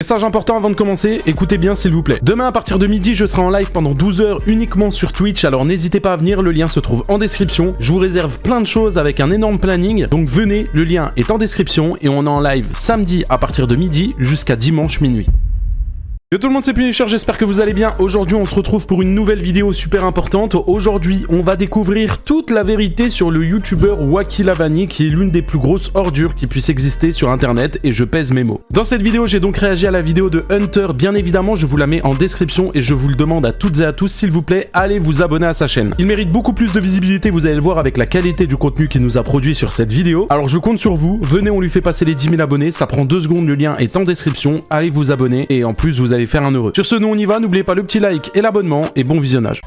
Message important avant de commencer, écoutez bien s'il vous plaît. Demain à partir de midi, je serai en live pendant 12 heures uniquement sur Twitch, alors n'hésitez pas à venir, le lien se trouve en description. Je vous réserve plein de choses avec un énorme planning, donc venez, le lien est en description et on est en live samedi à partir de midi jusqu'à dimanche minuit. Yo tout le monde, c'est Punisher, j'espère que vous allez bien. Aujourd'hui on se retrouve pour une nouvelle vidéo super importante. Aujourd'hui on va découvrir toute la vérité sur le youtubeur Wacky Lavani, qui est l'une des plus grosses ordures qui puisse exister sur internet, et je pèse mes mots. Dans cette vidéo j'ai donc réagi à la vidéo de Hunter, bien évidemment je vous la mets en description et je vous le demande à toutes et à tous, s'il vous plaît, allez vous abonner à sa chaîne. Il mérite beaucoup plus de visibilité, vous allez le voir avec la qualité du contenu qu'il nous a produit sur cette vidéo. Alors je compte sur vous, venez, on lui fait passer les 10 000 abonnés, ça prend 2 secondes, le lien est en description, allez vous abonner et en plus vous allez faire un heureux. Sur ce, nous on y va, n'oubliez pas le petit like et l'abonnement, et bon visionnage.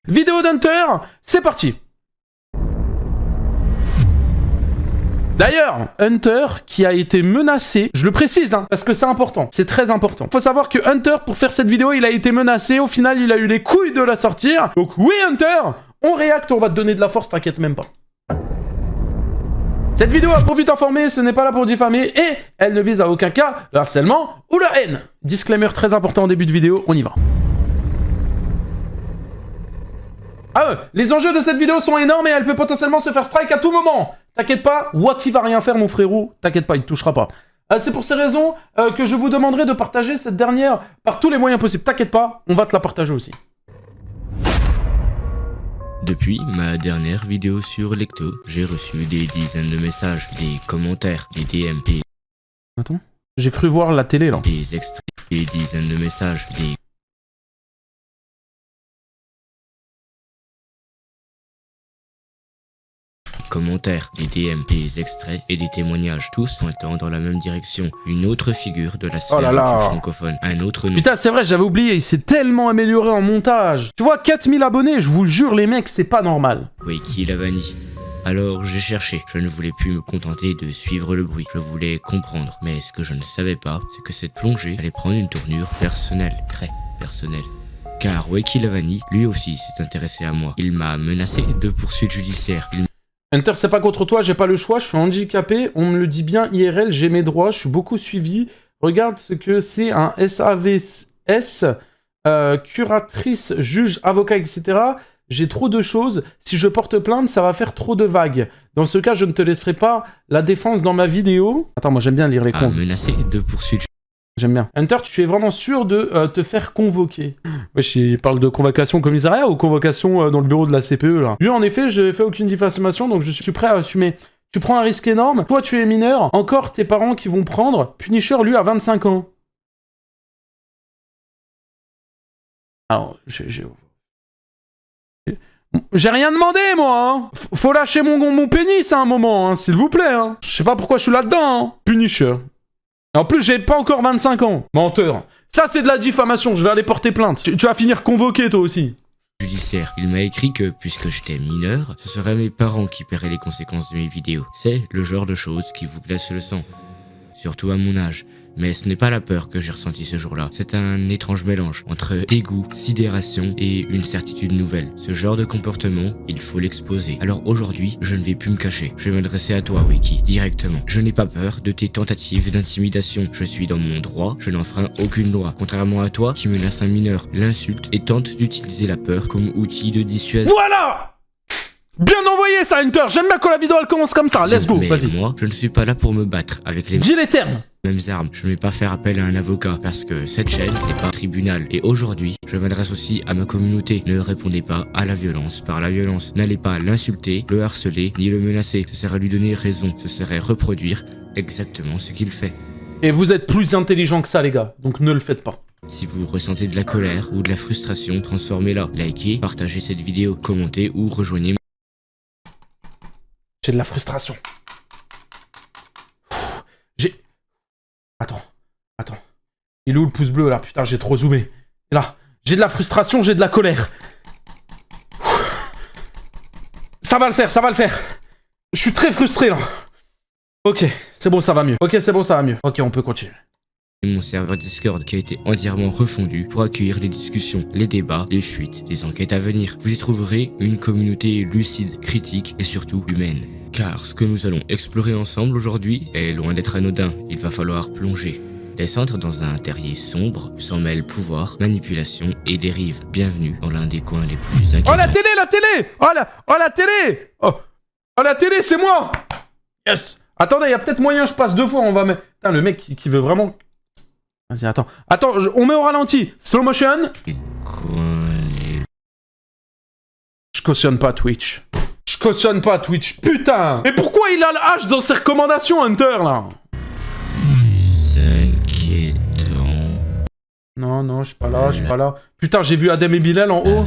Vidéo d'Hunter, c'est parti. D'ailleurs, Hunter qui a été menacé, je le précise hein, parce que c'est important, c'est très important. Faut savoir que Hunter, pour faire cette vidéo, il a été menacé, au final il a eu les couilles de la sortir. Donc oui Hunter, on réacte, on va te donner de la force, t'inquiète même pas. Cette vidéo a pour but d'informer, ce n'est pas là pour diffamer, et elle ne vise à aucun cas le harcèlement ou la haine. Disclaimer très important en début de vidéo, on y va. Ah ouais, les enjeux de cette vidéo sont énormes et elle peut potentiellement se faire strike à tout moment. T'inquiète pas, Wacky va rien faire mon frérot, t'inquiète pas, il te touchera pas. C'est pour ces raisons que je vous demanderai de partager cette dernière par tous les moyens possibles. T'inquiète pas, on va te la partager aussi. Depuis ma dernière vidéo sur Lecto, j'ai reçu des dizaines de messages, des commentaires, des DM, des... Attends, j'ai cru voir la télé là. Des extraits, des dizaines de messages, des... commentaires, des DM, des extraits et des témoignages, tous pointant dans la même direction. Une autre figure de la sphère francophone, un autre nom. Putain, c'est vrai, j'avais oublié, il s'est tellement amélioré en montage. Tu vois, 4000 abonnés, je vous jure les mecs, c'est pas normal. Wacky Lavani. Alors j'ai cherché, je ne voulais plus me contenter de suivre le bruit, je voulais comprendre. Mais ce que je ne savais pas, c'est que cette plongée allait prendre une tournure personnelle, très personnelle. Car Wacky Lavani, lui aussi, s'est intéressé à moi. Il m'a menacé de poursuites judiciaires. Hunter, c'est pas contre toi, j'ai pas le choix, je suis handicapé, on me le dit bien IRL, j'ai mes droits, je suis beaucoup suivi. Regarde ce que c'est un SAVS, curatrice, juge, avocat, etc. J'ai trop de choses, si je porte plainte, ça va faire trop de vagues. Dans ce cas, je ne te laisserai pas la défense dans ma vidéo. Attends, moi j'aime bien lire les comptes. Menacé de poursuites. J'aime bien. Hunter, tu es vraiment sûr de te faire convoquer? Wesh, il parle de convocation au commissariat ou convocation dans le bureau de la CPE, là? Lui, en effet, je n'ai fait aucune diffamation, donc je suis prêt à assumer. Tu prends un risque énorme. Toi, tu es mineur. Encore tes parents qui vont prendre. Punisher, lui, a 25 ans. Alors, j'ai rien demandé, moi, hein. Faut lâcher mon pénis à un moment, hein, s'il vous plaît, hein. Je sais pas pourquoi je suis là-dedans, hein. Punisher. Et en plus, j'ai pas encore 25 ans. Menteur. Ça, c'est de la diffamation. Je vais aller porter plainte. Tu vas finir convoqué, toi aussi. Judiciaire. Il m'a écrit que, puisque j'étais mineur, ce seraient mes parents qui paieraient les conséquences de mes vidéos. C'est le genre de choses qui vous glace le sang. Surtout à mon âge. Mais ce n'est pas la peur que j'ai ressentie ce jour-là. C'est un étrange mélange entre dégoût, sidération et une certitude nouvelle. Ce genre de comportement, il faut l'exposer. Alors aujourd'hui, je ne vais plus me cacher. Je vais m'adresser à toi, Wacky, directement. Je n'ai pas peur de tes tentatives d'intimidation. Je suis dans mon droit, je n'enfreins aucune loi. Contrairement à toi, qui menace un mineur, l'insulte et tente d'utiliser la peur comme outil de dissuasion. Voilà! Bien envoyé ça, Hunter. J'aime bien quand la vidéo elle commence comme ça. Let's go, vas-y. Moi, je ne suis pas là pour me battre avec les... Dis les termes. Mêmes armes. Je ne vais pas faire appel à un avocat parce que cette chaîne n'est pas un tribunal. Et aujourd'hui, je m'adresse aussi à ma communauté. Ne répondez pas à la violence par la violence. N'allez pas l'insulter, le harceler, ni le menacer. Ce serait lui donner raison. Ce serait reproduire exactement ce qu'il fait. Et vous êtes plus intelligent que ça, les gars. Donc ne le faites pas. Si vous ressentez de la colère ou de la frustration, transformez-la. Likez, partagez cette vidéo, commentez ou rejoignez. J'ai de la frustration. Attends. Il est où le pouce bleu là? Putain, j'ai trop zoomé. Là, j'ai de la frustration, j'ai de la colère. Ça va le faire, ça va le faire. Je suis très frustré là. Ok, c'est bon, ça va mieux. Ok, c'est bon, ça va mieux. Ok, on peut continuer. Mon serveur Discord qui a été entièrement refondu pour accueillir les discussions, les débats, les fuites, les enquêtes à venir. Vous y trouverez une communauté lucide, critique et surtout humaine. Car ce que nous allons explorer ensemble aujourd'hui est loin d'être anodin, il va falloir plonger. Descendre dans un terrier sombre où s'en mêlent pouvoir, manipulation et dérive. Bienvenue dans l'un des coins les plus inquiétants. Oh la télé, la télé! Oh la télé! Oh la télé, c'est moi! Yes! Attendez, il y a peut-être moyen, je passe 2 fois, on va mettre... Putain, le mec qui veut vraiment... Vas-y, attends. Attends, on met au ralenti. Slow motion. Je cautionne pas Twitch. Je cautionne pas Twitch, putain! Et pourquoi il a le H dans ses recommandations, Hunter, là? Inquiétant. Non, je suis pas là, je suis pas là. Putain, j'ai vu Adem et Bilal en haut.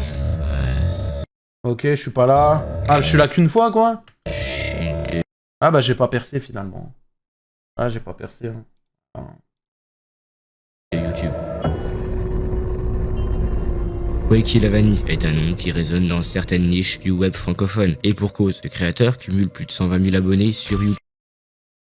Ok, je suis pas là. Ah, je suis là qu'une fois, quoi. Ah bah, j'ai pas percé, finalement. Ah, j'ai pas percé. Hein. Enfin... YouTube. Wakey Lavani est un nom qui résonne dans certaines niches du web francophone. Et pour cause, le créateur cumule plus de 120 000 abonnés sur YouTube.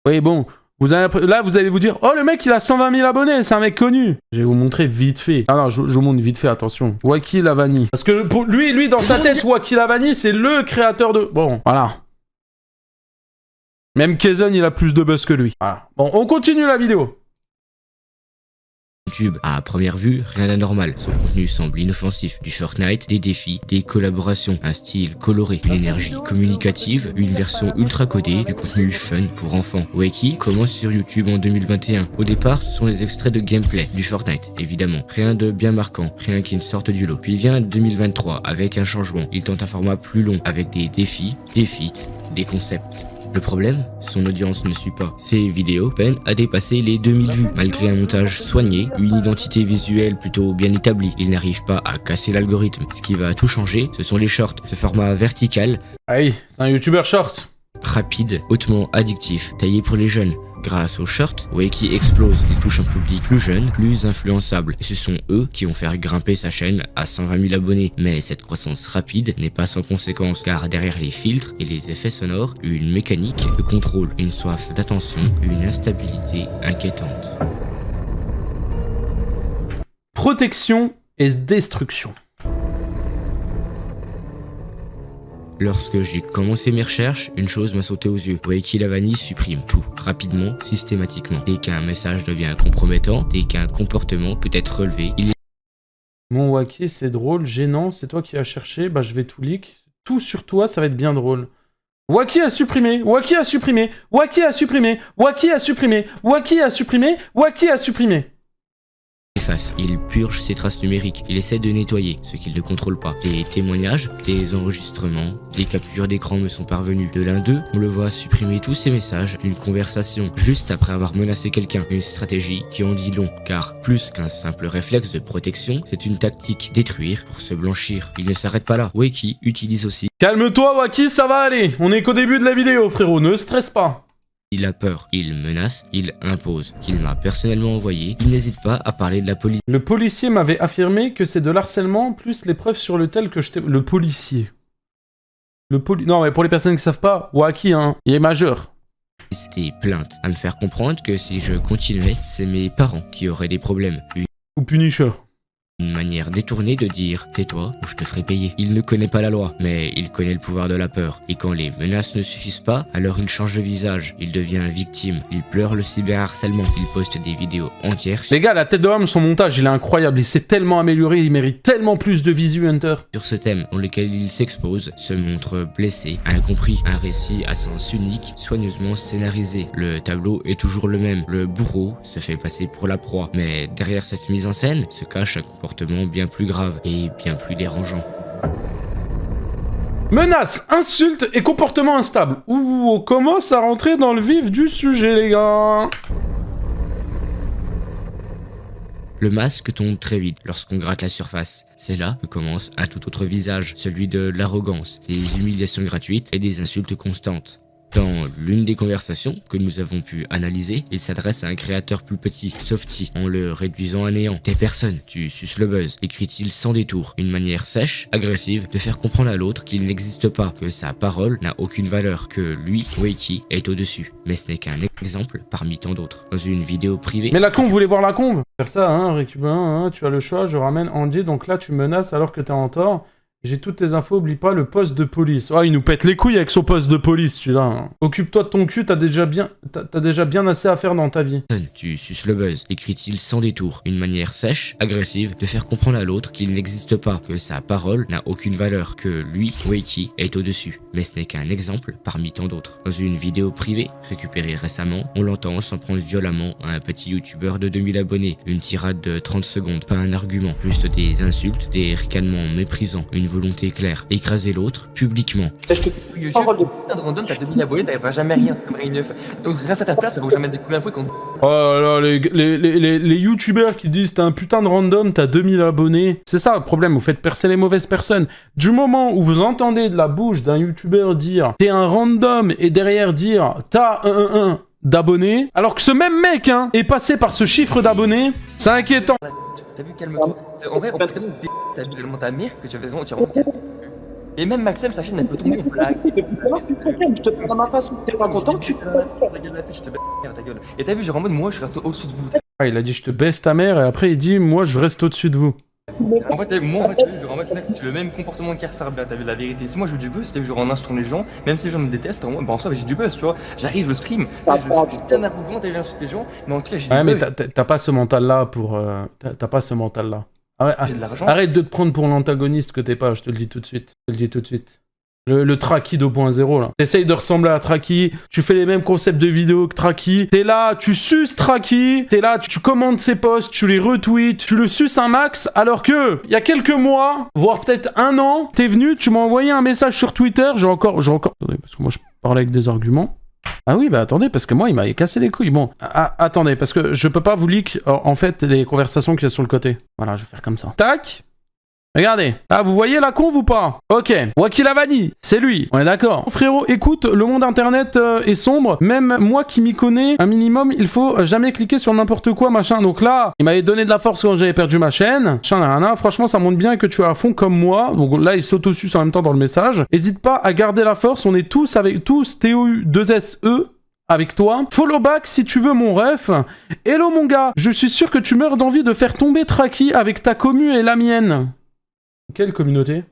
Oui, bon. Là, vous allez vous dire, oh, le mec, il a 120 000 abonnés, c'est un mec connu. Je vais vous montrer vite fait. Alors, je vous montre vite fait, attention. Wakey Lavani. Parce que pour lui, dans sa tête, Wakey Lavani, c'est le créateur de... Bon, voilà. Même Kaizen, il a plus de buzz que lui. Voilà. Bon, on continue la vidéo. YouTube, à première vue, rien d'anormal. Son contenu semble inoffensif. Du Fortnite, des défis, des collaborations, un style coloré, une énergie communicative, une version ultra codée, du contenu fun pour enfants. Wakey commence sur YouTube en 2021. Au départ, ce sont des extraits de gameplay, du Fortnite, évidemment. Rien de bien marquant, rien qui ne sorte du lot. Puis vient 2023, avec un changement. Il tente un format plus long, avec des défis, des feats, des concepts. Le problème, son audience ne suit pas. Ses vidéos peinent à dépasser les 2000 vues. Malgré un montage soigné, une identité visuelle plutôt bien établie, il n'arrive pas à casser l'algorithme. Ce qui va tout changer, ce sont les shorts. Ce format vertical, Aïe, c'est un YouTuber short. rapide, hautement addictif, taillé pour les jeunes. Grâce aux shorts, Wakey explose. Il touche un public plus jeune, plus influençable. Et ce sont eux qui vont faire grimper sa chaîne à 120 000 abonnés. Mais cette croissance rapide n'est pas sans conséquences, car derrière les filtres et les effets sonores, une mécanique de contrôle, une soif d'attention, une instabilité inquiétante. Protection et destruction. Lorsque j'ai commencé mes recherches, une chose m'a sauté aux yeux. Wakey Lavani supprime tout, rapidement, systématiquement. Dès qu'un message devient compromettant, dès qu'un comportement peut être relevé, il est... Mon Wakey, c'est drôle, gênant, c'est toi qui as cherché, bah je vais tout leak. Tout sur toi, ça va être bien drôle. Wakey a supprimé, Wakey a supprimé, Wakey a supprimé, Wakey a supprimé, Wakey a supprimé, Wakey a supprimé. efface, il purge ses traces numériques, il essaie de nettoyer ce qu'il ne contrôle pas. Des témoignages, des enregistrements, des captures d'écran me sont parvenus. De l'un d'eux, on le voit supprimer tous ses messages d'une conversation, juste après avoir menacé quelqu'un. Une stratégie qui en dit long, car plus qu'un simple réflexe de protection, c'est une tactique détruire pour se blanchir. Il ne s'arrête pas là. Wakey utilise aussi... Calme-toi Wakey, ça va aller. On est qu'au début de la vidéo frérot, ne stresse pas. Il a peur, il menace, il impose. Qu'il m'a personnellement envoyé, il n'hésite pas à parler de la police. Le policier m'avait affirmé que c'est de l'harcèlement plus les preuves sur le tel que je t'ai... Le policier. Non mais pour les personnes qui savent pas, Wakey hein, il est majeur. Des plaintes à me faire comprendre que si je continuais, c'est mes parents qui auraient des problèmes. Ou Punisher. Une manière détournée de dire « tais-toi ou je te ferai payer ». Il ne connaît pas la loi, mais il connaît le pouvoir de la peur. Et quand les menaces ne suffisent pas, alors il change de visage, il devient victime, il pleure le cyberharcèlement, il poste des vidéos entières. Les gars, la tête de homme, son montage, il est incroyable, il s'est tellement amélioré, il mérite tellement plus de visu, Hunter. Sur ce thème, dans lequel il s'expose, se montre blessé, incompris, un récit à sens unique, soigneusement scénarisé. Le tableau est toujours le même, le bourreau se fait passer pour la proie, mais derrière cette mise en scène se cache un comportement bien plus grave et bien plus dérangeant. Menaces, insultes et comportement instable. Ouh, on commence à rentrer dans le vif du sujet, les gars. Le masque tombe très vite lorsqu'on gratte la surface. C'est là que commence un tout autre visage, celui de l'arrogance, des humiliations gratuites et des insultes constantes. Dans l'une des conversations que nous avons pu analyser, il s'adresse à un créateur plus petit, Softy, en le réduisant à néant. « T'es personne, tu suces le buzz », écrit-il sans détour. Une manière sèche, agressive, de faire comprendre à l'autre qu'il n'existe pas, que sa parole n'a aucune valeur, que lui, Wakey, est au-dessus. Mais ce n'est qu'un exemple parmi tant d'autres. Dans une vidéo privée... Mais la conve, vous voulez voir la conve? Faire ça, hein, récupère, hein, tu as le choix, je ramène Andy, donc là tu menaces alors que t'es en tort. J'ai toutes tes infos, oublie pas le poste de police. Oh, il nous pète les couilles avec son poste de police, celui-là. Occupe-toi de ton cul, t'as déjà bien assez à faire dans ta vie. Tu suces le buzz, écrit-il sans détour, une manière sèche, agressive, de faire comprendre à l'autre qu'il n'existe pas, que sa parole n'a aucune valeur, que lui, Wakey, est au-dessus. Mais ce n'est qu'un exemple parmi tant d'autres. Dans une vidéo privée, récupérée récemment, on l'entend s'en prendre violemment à un petit youtubeur de 2000 abonnés. Une tirade de 30 secondes, pas un argument, juste des insultes, des ricanements méprisants, une volonté claire, écraser l'autre publiquement. YouTube, putain de random, t'as 2000 abonnés, t'arriveras jamais à rien, c'est comme Ray 9. Donc reste à ta place, ça vaut jamais découvrir l'info quand... Oh là là, les youtubeurs qui disent t'as un putain de random, t'as 2000 abonnés. C'est ça le problème, vous faites percer les mauvaises personnes. Du moment où vous entendez de la bouche d'un youtubeur dire t'es un random et derrière dire t'as un d'abonnés, alors que ce même mec est passé par ce chiffre d'abonnés, c'est inquiétant. T'as vu, calme-toi. En vrai, on peut tellement t'as vu tellement ta mère que tu as vraiment calme. Et même Maxime, sa chaîne elle peut tomber, on peut la... Je te parle dans ma face, t'es pas content, tu... Ta gueule, je te baisse ta gueule. Et t'as vu, genre en mode, moi je reste au-dessus de vous. Ah, il a dit je te baisse ta mère et après il dit moi je reste au-dessus de vous. En fait, moi, t'as vu, genre en mode, c'est le même comportement qu'Arsarbia, t'as vu la vérité. Si moi je veux du buzz, t'as vu, genre en insultant les gens, même si les gens me détestent, en soi, j'ai du buzz, tu vois. J'arrive, je stream, je suis bien arrogant, j'insulte les gens, mais en tout cas, j'ai du buzz. Ouais, mais t'as pas ce mental-là pour... T'as pas ce mental-là. J'ai de l'argent. Arrête de te prendre pour l'antagoniste que t'es pas, je te le dis tout de suite. Je te le dis tout de suite. Le Traki 2.0 là. T'essayes de ressembler à Traki, tu fais les mêmes concepts de vidéos que Traki, t'es là, tu suces Traki, t'es là, tu commandes ses posts, tu les retweets, tu le suces un max, alors que, il y a quelques mois, voire peut-être un an, t'es venu, tu m'as envoyé un message sur Twitter, j'ai encore... Attendez, parce que moi je parlais avec des arguments. Ah oui, bah attendez, parce que moi, il m'avait cassé les couilles. Bon, attendez, parce que je peux pas vous leak, en fait, les conversations qu'il y a sur le côté. Voilà, je vais faire comme ça. Tac. Regardez. Ah, vous voyez la conve ou pas? Ok. Wakilavani, c'est lui. On est d'accord. Frérot, écoute, le monde internet est sombre. Même moi qui m'y connais un minimum, il faut jamais cliquer sur n'importe quoi, machin. Donc là, il m'avait donné de la force quand j'avais perdu ma chaîne. Franchement, ça montre bien que tu es à fond comme moi. Donc là, il s'auto-suce en même temps dans le message. Hésite pas à garder la force. On est tous avec tous. TOU2SE. Avec toi. Follow back si tu veux mon ref. Hello mon gars. Je suis sûr que tu meurs d'envie de faire tomber Traki avec ta commu et la mienne. Quelle communauté?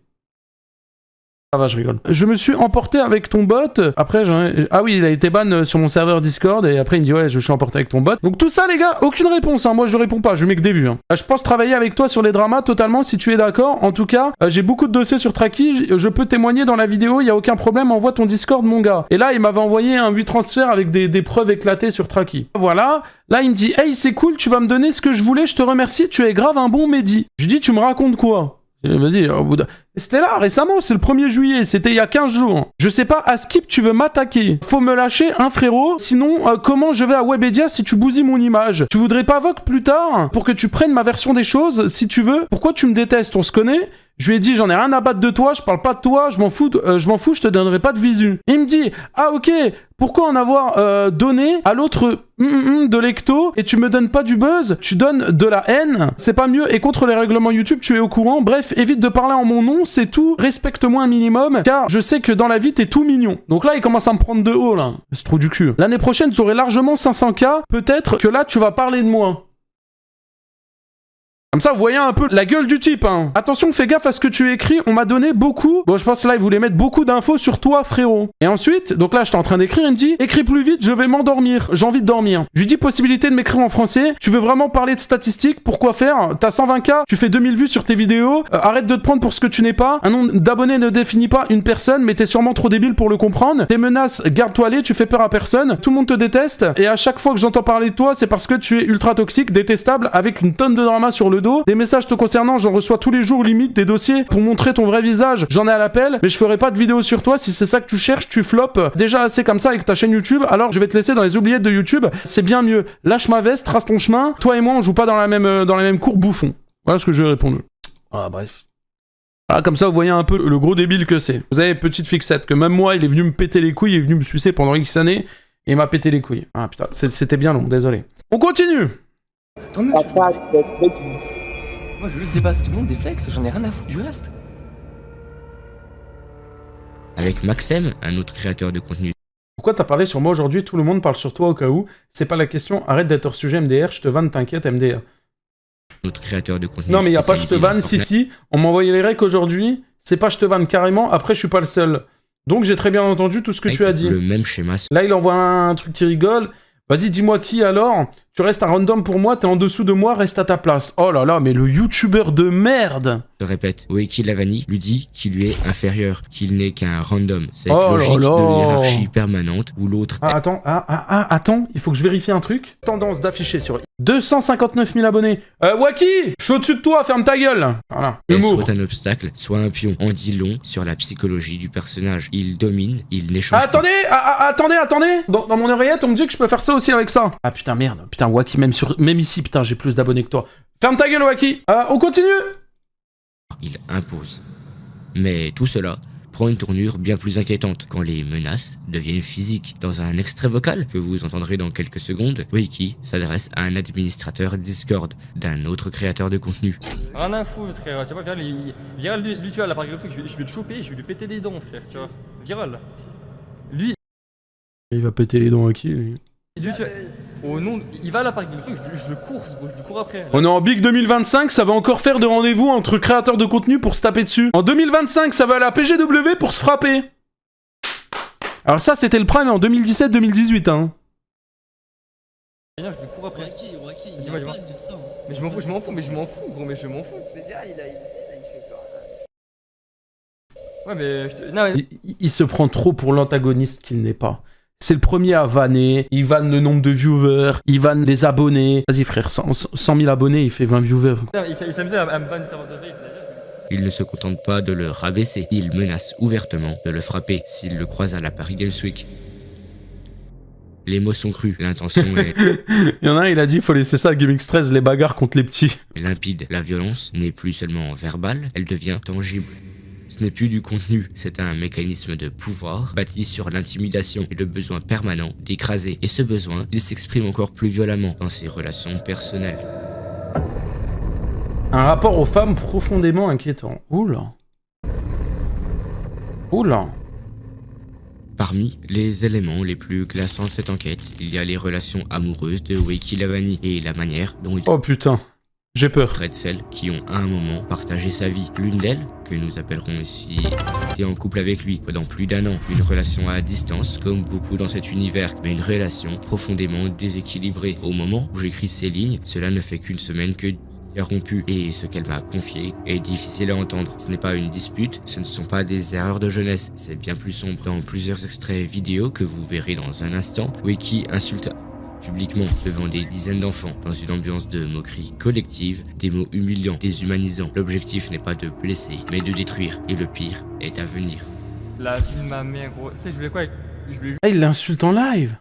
Ah va, je rigole. Je me suis emporté avec ton bot. Après, ah oui, il a été ban sur mon serveur Discord. Et après, il me dit, ouais, je suis emporté avec ton bot. Donc tout ça, les gars, aucune réponse. Moi, je réponds pas. Je mets que des vues. Je pense travailler avec toi sur les dramas totalement, si tu es d'accord. En tout cas, j'ai beaucoup de dossiers sur Traki. Je peux témoigner dans la vidéo. Il n'y a aucun problème. Envoie ton Discord, mon gars. Et là, il m'avait envoyé un 8 transfert avec des preuves éclatées sur Traki. Voilà. Là, il me dit, hey, c'est cool. Tu vas me donner ce que je voulais. Je te remercie. Tu es grave un bon Mehdi. Je dis, tu me racontes quoi? Vas-y, c'était là récemment, c'est le 1er juillet, c'était il y a 15 jours. Je sais pas, à Skip, tu veux m'attaquer. Faut me lâcher, frérot. Sinon, comment je vais à Webedia si tu bousilles mon image? Tu voudrais pas Vogue plus tard pour que tu prennes ma version des choses, si tu veux? Pourquoi tu me détestes? On se connaît? Je lui ai dit, j'en ai rien à battre de toi, je parle pas de toi, je m'en fous, je te donnerai pas de visu. Il me dit, ah ok, pourquoi en avoir donné à l'autre de l'ecto et tu me donnes pas du buzz, tu donnes de la haine, c'est pas mieux et contre les règlements YouTube, tu es au courant. Bref, évite de parler en mon nom, c'est tout, respecte-moi un minimum, car je sais que dans la vie, t'es tout mignon. Donc là, il commence à me prendre de haut, là. C'est trop du cul. L'année prochaine, j'aurai largement 500K, peut-être que là, tu vas parler de moi. Comme ça, vous voyez un peu la gueule du type, Attention, fais gaffe à ce que tu écris, on m'a donné beaucoup... Bon, je pense que là, il voulait mettre beaucoup d'infos sur toi, frérot. Et ensuite, donc là, j'étais en train d'écrire, il me dit, écris plus vite, je vais m'endormir, j'ai envie de dormir. Je lui dis, possibilité de m'écrire en français, tu veux vraiment parler de statistiques, pourquoi faire? T'as 120K, tu fais 2000 vues sur tes vidéos, arrête de te prendre pour ce que tu n'es pas, un nombre d'abonnés ne définit pas une personne, mais t'es sûrement trop débile pour le comprendre. Tes menaces, garde-toi les, tu fais peur à personne, tout le monde te déteste, et à chaque fois que j'entends parler de toi, c'est parce que tu es ultra toxique, détestable, avec une tonne de drama sur le dos, des messages te concernant, j'en reçois tous les jours limite des dossiers pour montrer ton vrai visage. J'en ai à l'appel, mais je ferai pas de vidéo sur toi. Si c'est ça que tu cherches, tu flops déjà assez comme ça avec ta chaîne YouTube. Alors je vais te laisser dans les oubliettes de YouTube. C'est bien mieux. Lâche ma veste, trace ton chemin. Toi et moi, on joue pas dans la même cour, bouffon. Voilà ce que je vais répondre. Ah bref. Voilà, comme ça, vous voyez un peu le gros débile que c'est. Vous avez petite fixette que même moi, il est venu me péter les couilles, il est venu me sucer pendant X années et il m'a pété les couilles. Ah putain, c'était bien long, désolé. On continue. Tant mieux, moi je veux juste dépasser tout le monde des flex, j'en ai rien à foutre du reste. Avec Maxem, un autre créateur de contenu. Pourquoi t'as parlé sur moi aujourd'hui? Tout le monde parle sur toi au cas où. C'est pas la question, arrête d'être hors sujet MDR, je te vanne, t'inquiète MDR. Autre créateur de contenu. Non mais y a pas je te vanne, si, on m'a envoyé les recs aujourd'hui. C'est pas je te vanne carrément, après je suis pas le seul. Donc j'ai très bien entendu tout ce que tu as dit. Le même schéma. Là il envoie un truc qui rigole. Vas-y, dis-moi qui alors? Tu restes un random pour moi, t'es en dessous de moi, reste à ta place. Oh là là, mais le youtubeur de merde! Se répète, Wacky Lavani lui dit qu'il lui est inférieur, qu'il n'est qu'un random. Cette Oh logique là là. de hiérarchie permanente où l'autre Ah, attends, il faut que je vérifie un truc. Tendance d'afficher sur 259 000 abonnés. Wacky, je suis au-dessus de toi, ferme ta gueule. Voilà, est humour. soit un obstacle, soit un pion. On dit long sur la psychologie du personnage. Il domine, il n'échange pas. Attendez. Dans mon oreillette, on me dit que je peux faire ça aussi avec ça. Ah putain, merde. Putain, Wacky, même ici, putain, j'ai plus d'abonnés que toi. Ferme ta gueule, Wacky. On continue. Il impose. Mais tout cela prend une tournure bien plus inquiétante quand les menaces deviennent physiques. Dans un extrait vocal que vous entendrez dans quelques secondes, Wacky s'adresse à un administrateur Discord d'un autre créateur de contenu. Rien à foutre, frère. Tu vois, Viral, lui, tu vois, la par exemple, je vais le choper, je vais lui péter les dents, frère, tu vois. Viral. Lui, Il va péter les dents à qui, lui? tu vois, au nom, il va à la parc du truc, je le course, gros, je le cours après. On est en Big 2025, ça va encore faire de rendez-vous entre créateurs de contenu pour se taper dessus. En 2025, ça va à la PGW pour se frapper. Alors ça, c'était le prime en 2017-2018, hein. Je lui cours après. Wacky, il Dis-moi, va dis-moi. pas dire ça. Hein. Mais je m'en fous, gros, mais je m'en fous. Mais déjà, il fait peur. Ouais, mais non, mais... Il se prend trop pour l'antagoniste qu'il n'est pas. C'est le premier à vanner, il vanne le nombre de viewers, il vanne les abonnés. Vas-y frère, 100 000 abonnés, il fait 20 viewers. Il s'amusait à me ban serveur de veille, c'est-à-dire... Il ne se contente pas de le rabaisser, il menace ouvertement de le frapper s'il le croise à la Paris Games Week. Les mots sont crus, l'intention est Il y en a un, il a dit, il faut laisser ça à GameX13, les bagarres contre les petits. limpide. La violence n'est plus seulement verbale, elle devient tangible. Ce n'est plus du contenu, c'est un mécanisme de pouvoir bâti sur l'intimidation et le besoin permanent d'écraser. Et ce besoin, il s'exprime encore plus violemment dans ses relations personnelles. Un rapport aux femmes profondément inquiétant. Oula. Oula. Parmi les éléments les plus glaçants de cette enquête, il y a les relations amoureuses de Wacky Lavani et la manière dont il Oh putain, j'ai peur. traite celles qui ont à un moment partagé sa vie. L'une d'elles, que nous appellerons ici, était en couple avec lui pendant plus d'1 an. Une relation à distance, comme beaucoup dans cet univers, mais une relation profondément déséquilibrée. Au moment où j'écris ces lignes, cela ne fait qu'une semaine que est rompu, et ce qu'elle m'a confié est difficile à entendre. Ce n'est pas une dispute, ce ne sont pas des erreurs de jeunesse, c'est bien plus sombre. Dans plusieurs extraits vidéo que vous verrez dans un instant, Wacky insulte publiquement devant des dizaines d'enfants, dans une ambiance de moquerie collective, des mots humiliants, déshumanisants. L'objectif n'est pas de blesser, mais de détruire, et le pire est à venir. La vie de ma mère, gros. Tu sais, je voulais quoi? Je voulais Ah, il l'insulte en live.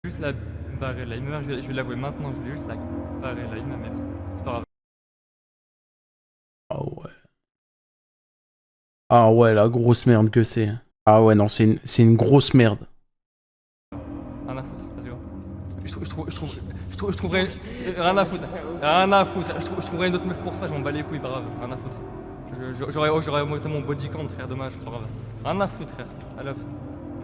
juste la barrer là. Ma mère, je vais l'avouer maintenant, je voulais juste la barrer là, ma mère. C'est pas grave. Ah ouais. Ah ouais, la grosse merde que c'est. Ah ouais, non, c'est une grosse merde. Rien à foutre, vas-y, je trouverais... Rien à foutre. Rien à foutre. Je trouverais une autre meuf pour ça, je m'en bats les couilles, pas grave. Rien à foutre. J'aurais augmenté mon body count, frère, dommage, c'est pas grave. Rien à foutre, frère. Alors,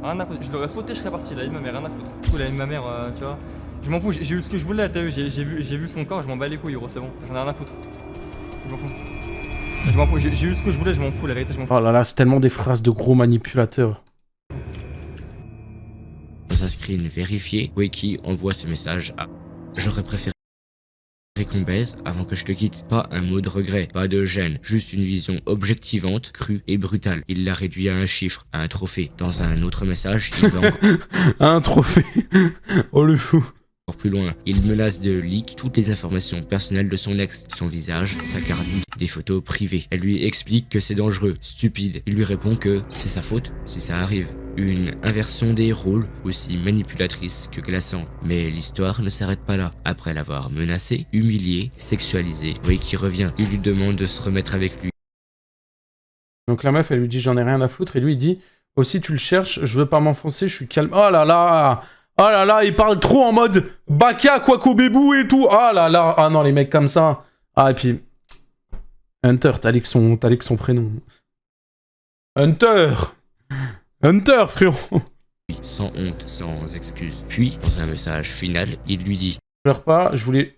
rien à foutre. Je l'aurais sauté, je serais parti, la vie de ma mère, rien à foutre. Du coup, la vie de ma mère, tu vois. Je m'en fous, j'ai eu ce que je voulais, t'as vu, j'ai vu son corps, je m'en bats les couilles, gros, c'est bon. J'en ai rien à foutre. Je m'en fous. Je m'en fous, j'ai eu ce que je voulais, je m'en fous, la vérité, je m'en fous. Oh là là, c'est tellement des phrases de gros manipulateurs. Dans un screen vérifié, Wacky envoie ce message à « J'aurais préféré qu'on baise avant que je te quitte ». Pas un mot de regret, pas de gêne, juste une vision objectivante, crue et brutale. Il l'a réduit à un chiffre, à un trophée. Dans un autre message, il va Un trophée. Oh le fou. encore plus loin. Il menace de leak toutes les informations personnelles de son ex, son visage, sa carte, des photos privées. Elle lui explique que c'est dangereux, stupide. Il lui répond que c'est sa faute si ça arrive. Une inversion des rôles aussi manipulatrice que glaçante. Mais l'histoire ne s'arrête pas là. Après l'avoir menacé, humilié, sexualisé, Wacky revient. Il lui demande de se remettre avec lui. Donc la meuf, elle lui dit j'en ai rien à foutre, et lui il dit aussi tu le cherches, je veux pas m'enfoncer, je suis calme. Oh là là. Oh là là, il parle trop en mode Baka, Kwako Bébou et tout. Oh là là. Ah non, les mecs comme ça. Ah, et puis Hunter, t'as dit que son prénom. Hunter, frérot. Sans honte, sans excuse. Puis, dans un message final, il lui dit Pleure pas, je voulais...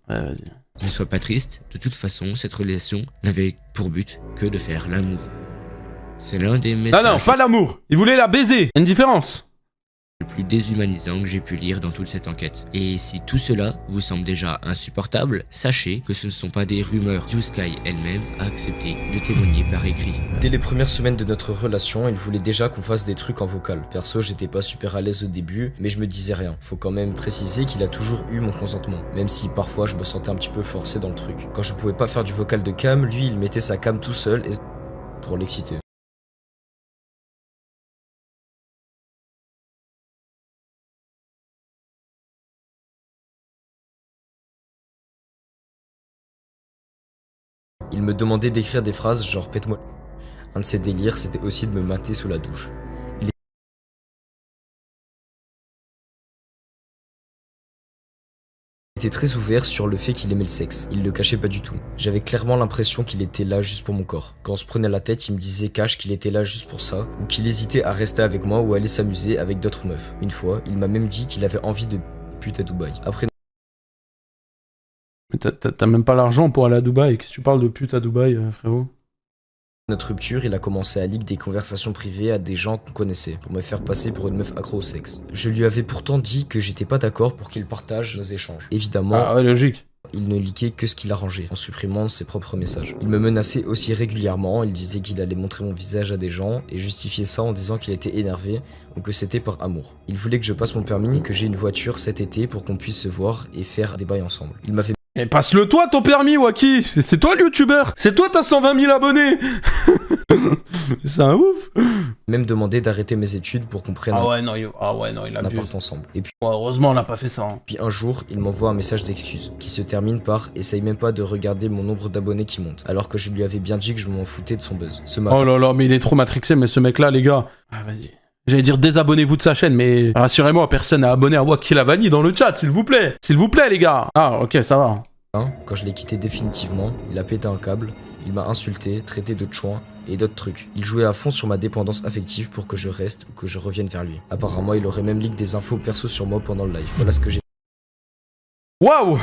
Ouais, vas-y. Ne sois pas triste, de toute façon, cette relation n'avait pour but que de faire l'amour. C'est l'un des messages Ah non, pas l'amour. Il voulait la baiser. Une différence. le plus déshumanisant que j'ai pu lire dans toute cette enquête. Et si tout cela vous semble déjà insupportable, sachez que ce ne sont pas des rumeurs. YouSky elle-même a accepté de témoigner par écrit. Dès les premières semaines de notre relation, il voulait déjà qu'on fasse des trucs en vocal. Perso, j'étais pas super à l'aise au début, mais je me disais rien. Faut quand même préciser qu'il a toujours eu mon consentement, même si parfois je me sentais un petit peu forcé dans le truc. Quand je pouvais pas faire du vocal de cam, lui il mettait sa cam tout seul et pour l'exciter. Il me demandait d'écrire des phrases genre pète-moi. Un de ses délires, c'était aussi de me mater sous la douche. Il était très ouvert sur le fait qu'il aimait le sexe. Il le cachait pas du tout. J'avais clairement l'impression qu'il était là juste pour mon corps. Quand on se prenait la tête, il me disait cash qu'il était là juste pour ça, ou qu'il hésitait à rester avec moi ou aller s'amuser avec d'autres meufs. Une fois, il m'a même dit qu'il avait envie de pute à Dubaï. Après Mais t'as même pas l'argent pour aller à Dubaï. Qu'est-ce que tu parles de pute à Dubaï, frérot? notre rupture, il a commencé à leak des conversations privées à des gens qu'on connaissait, pour me faire passer pour une meuf accro au sexe. Je lui avais pourtant dit que j'étais pas d'accord pour qu'il partage nos échanges. Évidemment, Ah ouais, logique. il ne liquait que ce qu'il arrangeait, en supprimant ses propres messages. Il me menaçait aussi régulièrement, il disait qu'il allait montrer mon visage à des gens, et justifiait ça en disant qu'il était énervé, ou que c'était par amour. Il voulait que je passe mon permis, que j'ai une voiture cet été pour qu'on puisse se voir et faire des bails ensemble. Il m'avait Mais passe-le toi ton permis, Waki. C'est toi le youtubeur. C'est toi t'as 120 000 abonnés. C'est un ouf. même demandé d'arrêter mes études pour qu'on prenne Ah ouais, non, il un abuse. appart ensemble. Et puis Ouais, heureusement, on n'a pas fait ça. Hein. un jour, il m'envoie un message d'excuse, qui se termine par « Essaye même pas de regarder mon nombre d'abonnés qui monte », alors que je lui avais bien dit que je m'en foutais de son buzz. Ce matin, Oh là là, mais il est trop matrixé, mais ce mec-là, les gars. Ah, vas-y. J'allais dire désabonnez-vous de sa chaîne, mais rassurez-moi, personne n'a abonné à Waki Lavani dans le chat, s'il vous plaît. S'il vous plaît, les gars. Ah, ok, ça va. quand je l'ai quitté définitivement, il a pété un câble, il m'a insulté, traité de chouin et d'autres trucs. Il jouait à fond sur ma dépendance affective pour que je reste ou que je revienne vers lui. Apparemment, il aurait même leak des infos perso sur moi pendant le live. Voilà ce que j'ai Waouh.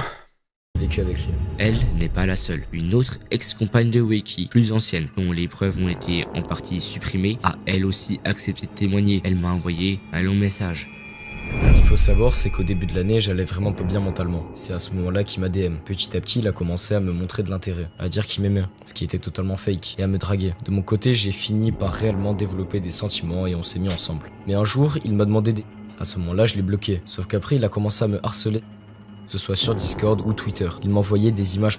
vécu avec lui. Elle n'est pas la seule. Une autre ex-compagne de Weki, plus ancienne, dont les preuves ont été en partie supprimées, a elle aussi accepté de témoigner. Elle m'a envoyé un long message. Ce qu'il faut savoir, c'est qu'au début de l'année, j'allais vraiment pas bien mentalement. C'est à ce moment-là qu'il m'a DM. Petit à petit, il a commencé à me montrer de l'intérêt, à dire qu'il m'aimait, ce qui était totalement fake, et à me draguer. De mon côté, j'ai fini par réellement développer des sentiments et on s'est mis ensemble. Mais un jour, il m'a demandé des... À ce moment-là, je l'ai bloqué. Sauf qu'après, il a commencé à me harceler, que ce soit sur Discord ou Twitter. Il m'envoyait des images,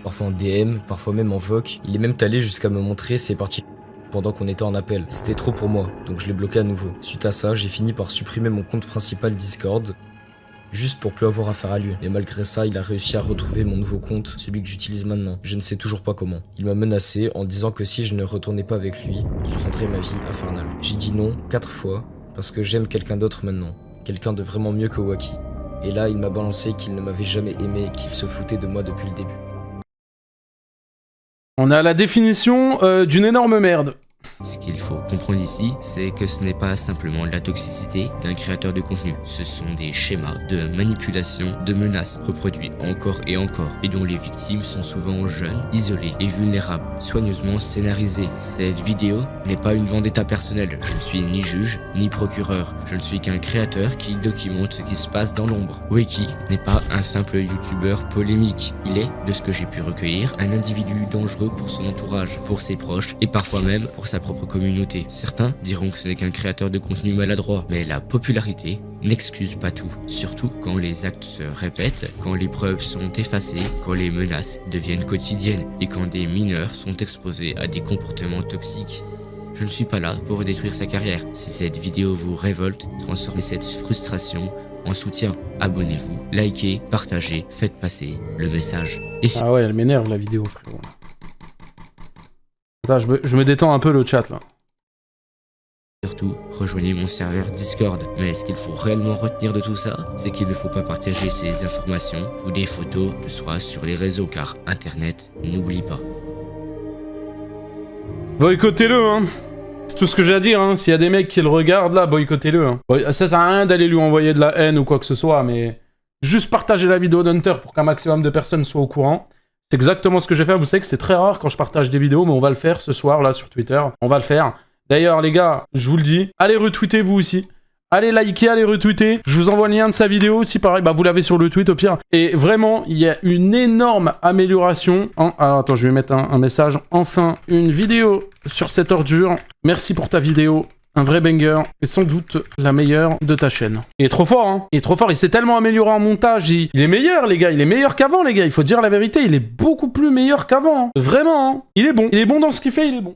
parfois en DM, parfois même en voc. Il est même allé jusqu'à me montrer ses parties pendant qu'on était en appel. C'était trop pour moi, donc je l'ai bloqué à nouveau. Suite à ça, j'ai fini par supprimer mon compte principal Discord, juste pour plus avoir affaire à lui. Et malgré ça, il a réussi à retrouver mon nouveau compte, celui que j'utilise maintenant. Je ne sais toujours pas comment. Il m'a menacé en disant que si je ne retournais pas avec lui, il rendrait ma vie infernale. J'ai dit non 4 fois, parce que j'aime quelqu'un d'autre maintenant. Quelqu'un de vraiment mieux que Waki. Et là, il m'a balancé qu'il ne m'avait jamais aimé, qu'il se foutait de moi depuis le début. On a la définition d'une énorme merde. Ce qu'il faut comprendre ici, c'est que ce n'est pas simplement la toxicité d'un créateur de contenu. Ce sont des schémas de manipulation, de menaces reproduits encore et encore, et dont les victimes sont souvent jeunes, isolées et vulnérables, soigneusement scénarisées. Cette vidéo n'est pas une vendetta personnelle. Je ne suis ni juge, ni procureur. Je ne suis qu'un créateur qui documente ce qui se passe dans l'ombre. Weki n'est pas un simple youtubeur polémique. Il est, de ce que j'ai pu recueillir, un individu dangereux pour son entourage, pour ses proches, et parfois même pour sa propre communauté. Certains diront que ce n'est qu'un créateur de contenu maladroit, mais la popularité n'excuse pas tout, surtout quand les actes se répètent, quand les preuves sont effacées, quand les menaces deviennent quotidiennes et quand des mineurs sont exposés à des comportements toxiques. Je ne suis pas là pour détruire sa carrière. Si cette vidéo vous révolte, transformez cette frustration en soutien. Abonnez-vous, likez, partagez, faites passer le message. Et Ah ouais, elle m'énerve la vidéo, frérot. Là, je me détends un peu le chat là. surtout, rejoignez mon serveur Discord. Mais ce qu'il faut réellement retenir de tout ça, c'est qu'il ne faut pas partager ces informations ou des photos de soi sur les réseaux, car Internet n'oublie pas. Boycottez-le, hein. C'est tout ce que j'ai à dire, hein. S'il y a des mecs qui le regardent là, boycottez-le. Hein. Ça sert à rien d'aller lui envoyer de la haine ou quoi que ce soit, mais juste partager la vidéo d'Hunter pour qu'un maximum de personnes soient au courant. C'est exactement ce que j'ai fait. Vous savez que c'est très rare quand je partage des vidéos, mais on va le faire ce soir là sur Twitter. On va le faire. D'ailleurs, les gars, je vous le dis, allez retweeter vous aussi. Allez liker, allez retweeter. Je vous envoie le lien de sa vidéo aussi, pareil, bah vous l'avez sur le tweet au pire. Et vraiment, il y a une énorme amélioration. Alors attends, je vais mettre un message. Enfin, une vidéo sur cette ordure. Merci pour ta vidéo. Un vrai banger, et sans doute la meilleure de ta chaîne. Il est trop fort, hein. Il est trop fort, il s'est tellement amélioré en montage. Il est meilleur, les gars. Il est meilleur qu'avant, les gars. Il faut dire la vérité, il est beaucoup plus meilleur qu'avant. Hein. Vraiment, hein. Il est bon. Il est bon dans ce qu'il fait, il est bon.